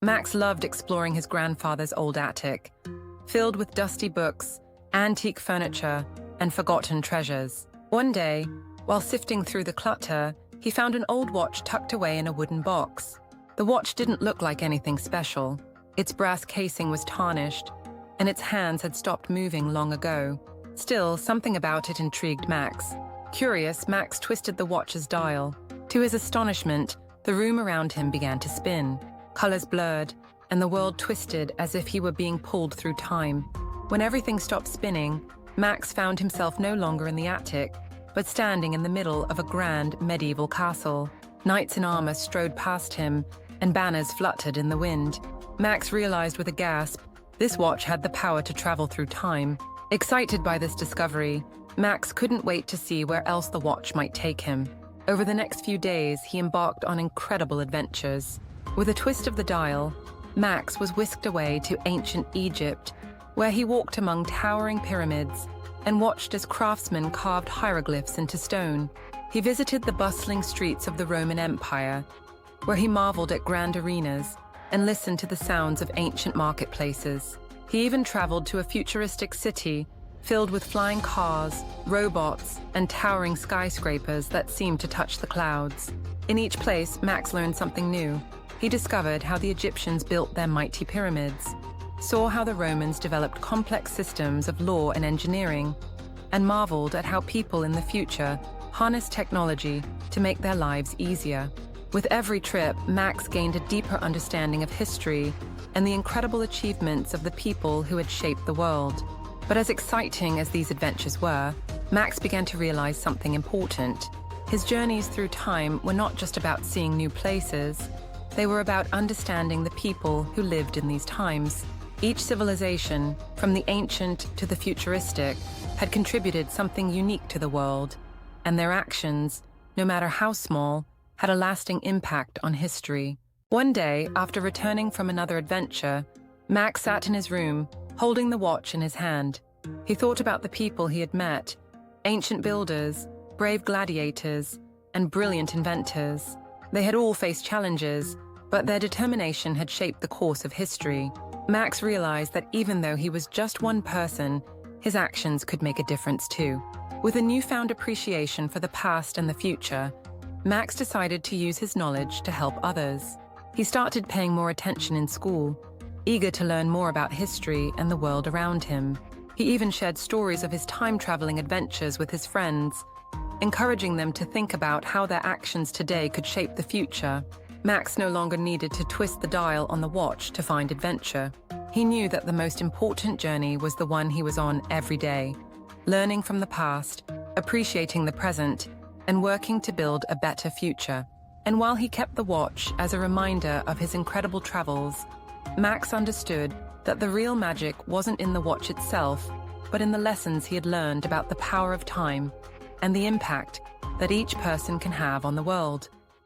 Max loved exploring his grandfather's old attic, filled with dusty books, antique furniture, and forgotten treasures. One day, while sifting through the clutter, he found an old watch tucked away in a wooden box. The watch didn't look like anything special. Its brass casing was tarnished, and its hands had stopped moving long ago. Still, something about it intrigued Max. Curious, Max twisted the watch's dial. To his astonishment, the room around him began to spin. Colors blurred, and the world twisted as if he were being pulled through time. When everything stopped spinning, Max found himself no longer in the attic, but standing in the middle of a grand medieval castle. Knights in armor strode past him, and banners fluttered in the wind. Max realized with a gasp, this watch had the power to travel through time. Excited by this discovery, Max couldn't wait to see where else the watch might take him. Over the next few days, he embarked on incredible adventures. With a twist of the dial, Max was whisked away to ancient Egypt, where he walked among towering pyramids and watched as craftsmen carved hieroglyphs into stone. He visited the bustling streets of the Roman Empire, where he marveled at grand arenas and listened to the sounds of ancient marketplaces. He even traveled to a futuristic city filled with flying cars, robots, and towering skyscrapers that seemed to touch the clouds. In each place, Max learned something new. He discovered how the Egyptians built their mighty pyramids, saw how the Romans developed complex systems of law and engineering, and marveled at how people in the future harnessed technology to make their lives easier. With every trip, Max gained a deeper understanding of history and the incredible achievements of the people who had shaped the world. But as exciting as these adventures were, Max began to realize something important. His journeys through time were not just about seeing new places, they were about understanding the people who lived in these times. Each civilization, from the ancient to the futuristic, had contributed something unique to the world, and their actions, no matter how small, had a lasting impact on history. One day, after returning from another adventure, Max sat in his room, holding the watch in his hand. He thought about the people he had met, ancient builders, brave gladiators, and brilliant inventors. They had all faced challenges, but their determination had shaped the course of history. Max realized that even though he was just one person, his actions could make a difference too. With a newfound appreciation for the past and the future, Max decided to use his knowledge to help others. He started paying more attention in school, eager to learn more about history and the world around him. He even shared stories of his time-traveling adventures with his friends, encouraging them to think about how their actions today could shape the future. Max no longer needed to twist the dial on the watch to find adventure. He knew that the most important journey was the one he was on every day, learning from the past, appreciating the present, and working to build a better future. And while he kept the watch as a reminder of his incredible travels, Max understood that the real magic wasn't in the watch itself, but in the lessons he had learned about the power of time and the impact that each person can have on the world.